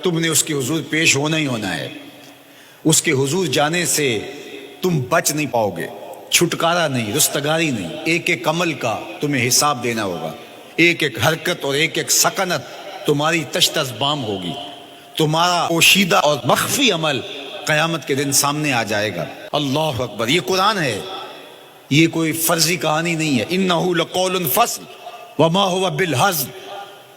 تم نے اس کے حضور پیش ہونا ہی ہونا ہے. اس کے حضور جانے سے تم بچ نہیں پاؤ گے، چھٹکارا نہیں، رستگاری نہیں. ایک ایک عمل کا تمہیں حساب دینا ہوگا، ایک ایک حرکت اور ایک ایک سکنت تمہاری تشت ازبام ہوگی. تمہارا پوشیدہ اور مخفی عمل قیامت کے دن سامنے آ جائے گا. اللہ اکبر. یہ قرآن ہے، یہ کوئی فرضی کہانی نہیں ہے. انہ لقول فصل وما هو بالہزل.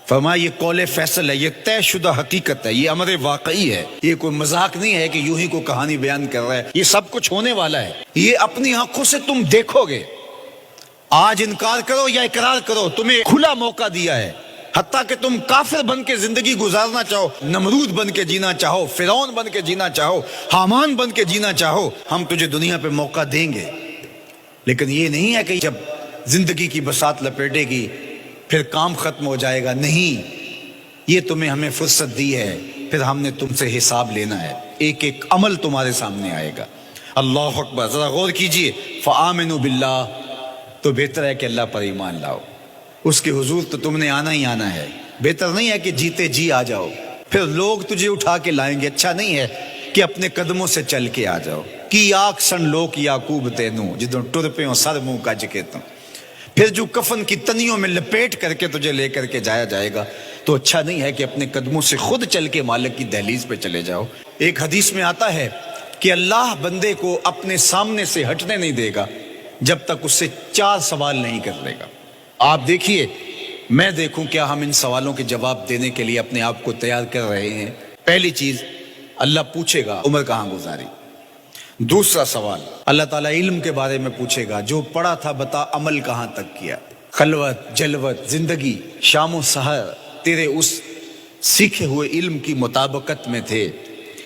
فرمایا یہ قول فیصل ہے، یہ طے شدہ حقیقت ہے، یہ امر واقعی ہے. یہ کوئی مذاق نہیں ہے کہ یوں ہی کو کہانی بیان کر رہا ہے. یہ سب کچھ ہونے والا ہے، یہ اپنی آنکھوں سے تم دیکھو گے. آج انکار کرو یا اقرار کرو، تمہیں کھلا موقع دیا ہے. حتیٰ کہ تم کافر بن کے زندگی گزارنا چاہو، نمرود بن کے جینا چاہو، فرعون بن کے جینا چاہو، حامان بن کے جینا چاہو، ہم تجھے دنیا پہ موقع دیں گے. لیکن یہ نہیں ہے کہ جب زندگی کی بساط لپیٹے گی پھر کام ختم ہو جائے گا. نہیں، یہ تمہیں ہمیں فرصت دی ہے، پھر ہم نے تم سے حساب لینا ہے. ایک ایک عمل تمہارے سامنے آئے گا. اللہ اکبر. ذرا غور کیجئے. فآمنوا باللہ، تو بہتر ہے کہ اللہ پر ایمان لاؤ. اس کے حضور تو تم نے آنا ہی آنا ہے. بہتر نہیں ہے کہ جیتے جی آ جاؤ، پھر لوگ تجھے اٹھا کے لائیں گے. اچھا نہیں ہے کہ اپنے قدموں سے چل کے آ جاؤ. کی آگ سن لوک یعقوب تینوں جدوں ٹر پہ ہوں سر منہ کج کے تم. پھر جو کفن کی تنیوں میں لپیٹ کر کے تجھے لے کر کے جایا جائے گا، تو اچھا نہیں ہے کہ اپنے قدموں سے خود چل کے مالک کی دہلیز پہ چلے جاؤ. ایک حدیث میں آتا ہے کہ اللہ بندے کو اپنے سامنے سے ہٹنے نہیں دے گا جب تک اس سے 4 سوال نہیں کر لے گا. آپ دیکھیے، میں دیکھوں کیا ہم ان سوالوں کے جواب دینے کے لیے اپنے آپ کو تیار کر رہے ہیں. پہلی چیز، اللہ پوچھے گا عمر کہاں گزاری. دوسرا سوال، اللہ تعالیٰ علم کے بارے میں پوچھے گا. جو پڑھا تھا بتا، عمل کہاں تک کیا. خلوت، جلوت، زندگی، شام و سحر تیرے اس سیکھے ہوئے علم کی مطابقت میں تھے،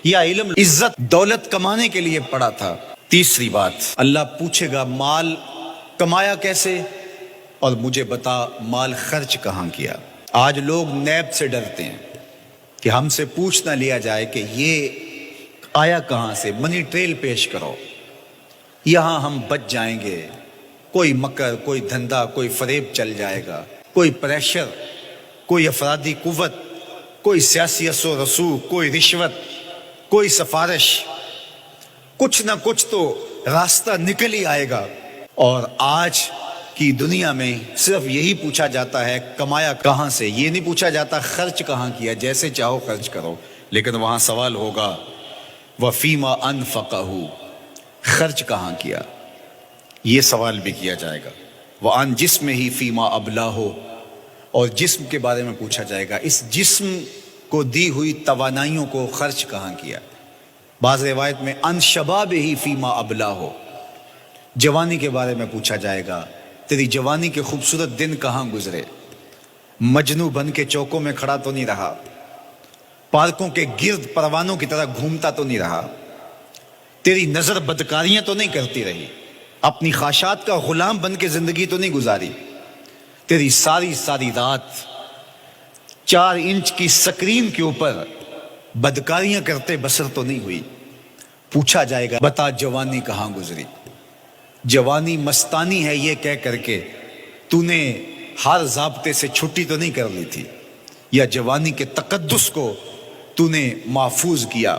یا علم عزت دولت کمانے کے لیے پڑھا تھا. تیسری بات، اللہ پوچھے گا مال کمایا کیسے، اور مجھے بتا مال خرچ کہاں کیا. آج لوگ نیب سے ڈرتے ہیں کہ ہم سے پوچھ نہ لیا جائے کہ یہ آیا کہاں سے. منی ٹریل پیش کرو، یہاں ہم بچ جائیں گے. کوئی مکر، کوئی دھندا، کوئی فریب چل جائے گا، کوئی پریشر، کوئی افرادی قوت، کوئی سیاسی اثر و رسوخ، کوئی رشوت، کوئی سفارش، کچھ نہ کچھ تو راستہ نکل ہی آئے گا. اور آج کی دنیا میں صرف یہی پوچھا جاتا ہے کمایا کہاں سے. یہ نہیں پوچھا جاتا خرچ کہاں کیا. جیسے چاہو خرچ کرو، لیکن وہاں سوال ہوگا وَفِيمَا أَنفَقَهُ، خرچ کہاں کیا. یہ سوال بھی کیا جائے گا. وَعَنْ جِسْمِهِ فِيمَا أَبْلَاهُ، اور جسم کے بارے میں پوچھا جائے گا، اس جسم کو دی ہوئی توانائیوں کو خرچ کہاں کیا. بعض روایت میں عن شبابہ فیما ابلاہ، جوانی کے بارے میں پوچھا جائے گا، تیری جوانی کے خوبصورت دن کہاں گزرے، مجنو بن کے چوکوں میں کھڑا تو نہیں رہا، پارکوں کے گرد پروانوں کی طرح گھومتا تو نہیں رہا، تیری نظر بدکاریاں تو نہیں کرتی رہی، اپنی خواہشات کا غلام بن کے زندگی تو نہیں گزاری، تیری ساری رات 4 انچ کی سکرین کے اوپر بدکاریاں کرتے بسر تو نہیں ہوئی. پوچھا جائے گا بتا جوانی کہاں گزری. جوانی مستانی ہے یہ کہہ کر کے تو نے ہر ضابطے سے چھٹی تو نہیں کر لی تھی، یا جوانی کے تقدس کو تو نے محفوظ کیا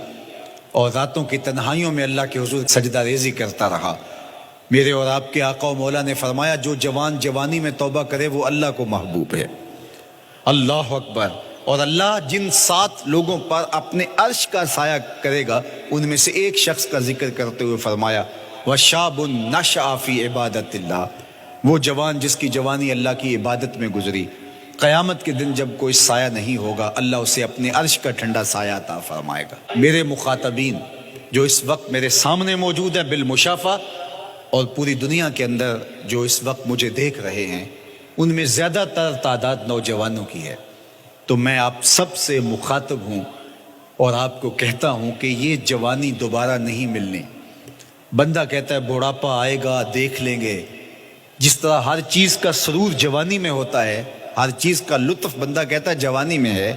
اور راتوں کی تنہائیوں میں اللہ کے حضور سجدہ ریزی کرتا رہا. میرے اور آپ کے آقا و مولا نے فرمایا جو جوان جوانی میں توبہ کرے وہ اللہ کو محبوب ہے. اللہ اکبر. اور اللہ جن 7 لوگوں پر اپنے عرش کا سایہ کرے گا ان میں سے ایک شخص کا ذکر کرتے ہوئے فرمایا وَشَابٌ نَشَأَ فِي عِبَادَةِ اللَّهِ، وہ جوان جس کی جوانی اللہ کی عبادت میں گزری. قیامت کے دن جب کوئی سایہ نہیں ہوگا اللہ اسے اپنے عرش کا ٹھنڈا سایہ عطا فرمائے گا. میرے مخاطبین جو اس وقت میرے سامنے موجود ہیں بالمشافہ، اور پوری دنیا کے اندر جو اس وقت مجھے دیکھ رہے ہیں، ان میں زیادہ تر تعداد نوجوانوں کی ہے. تو میں آپ سب سے مخاطب ہوں اور آپ کو کہتا ہوں کہ یہ جوانی دوبارہ نہیں ملنی. بندہ کہتا ہے بڑھاپا آئے گا دیکھ لیں گے. جس طرح ہر چیز کا سرور جوانی میں ہوتا ہے، ہر چیز کا لطف بندہ کہتا ہے جوانی میں ہے،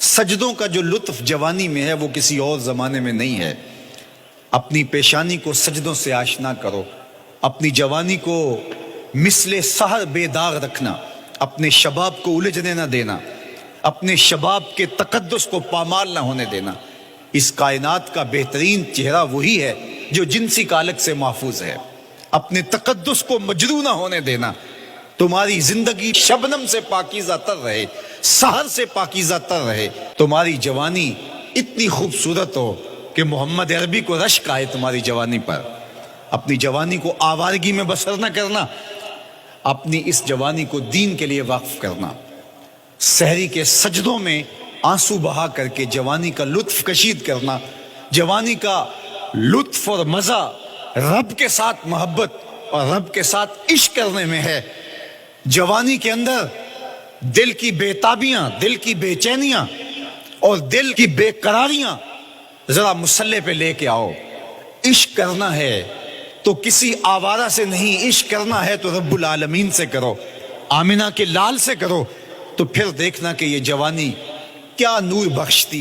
سجدوں کا جو لطف جوانی میں ہے وہ کسی اور زمانے میں نہیں ہے. اپنی پیشانی کو سجدوں سے آشنا کرو، اپنی جوانی کو مثل سحر بے داغ رکھنا، اپنے شباب کو الجھنے نہ دینا، اپنے شباب کے تقدس کو پامال نہ ہونے دینا۔ اس کائنات کا بہترین چہرہ وہی ہے جو جنسی کالک سے محفوظ ہے۔ اپنے تقدس کو مجروح نہ ہونے دینا۔ تمہاری زندگی شبنم سے پاکیزہ تر رہے، سحر سے پاکیزہ تر رہے۔ تمہاری جوانی اتنی خوبصورت ہو کہ محمد عربی کو رشک آئے تمہاری جوانی پر۔ اپنی جوانی کو آوارگی میں بسر نہ کرنا، اپنی اس جوانی کو دین کے لیے وقف کرنا۔ سحری کے سجدوں میں آنسو بہا کر کے جوانی کا لطف کشید کرنا۔ جوانی کا لطف اور مزہ رب کے ساتھ محبت اور رب کے ساتھ عشق کرنے میں ہے۔ جوانی کے اندر دل کی بے تابیاں، دل کی بے چینیاں اور دل کی بے قراریاں ذرا مسلح پہ لے کے آؤ۔ عشق کرنا ہے تو کسی آوارہ سے نہیں، عشق کرنا ہے تو رب العالمین سے کرو، آمنہ کے لال سے کرو، تو پھر دیکھنا کہ یہ جوانی کیا نور بخشتی ہے۔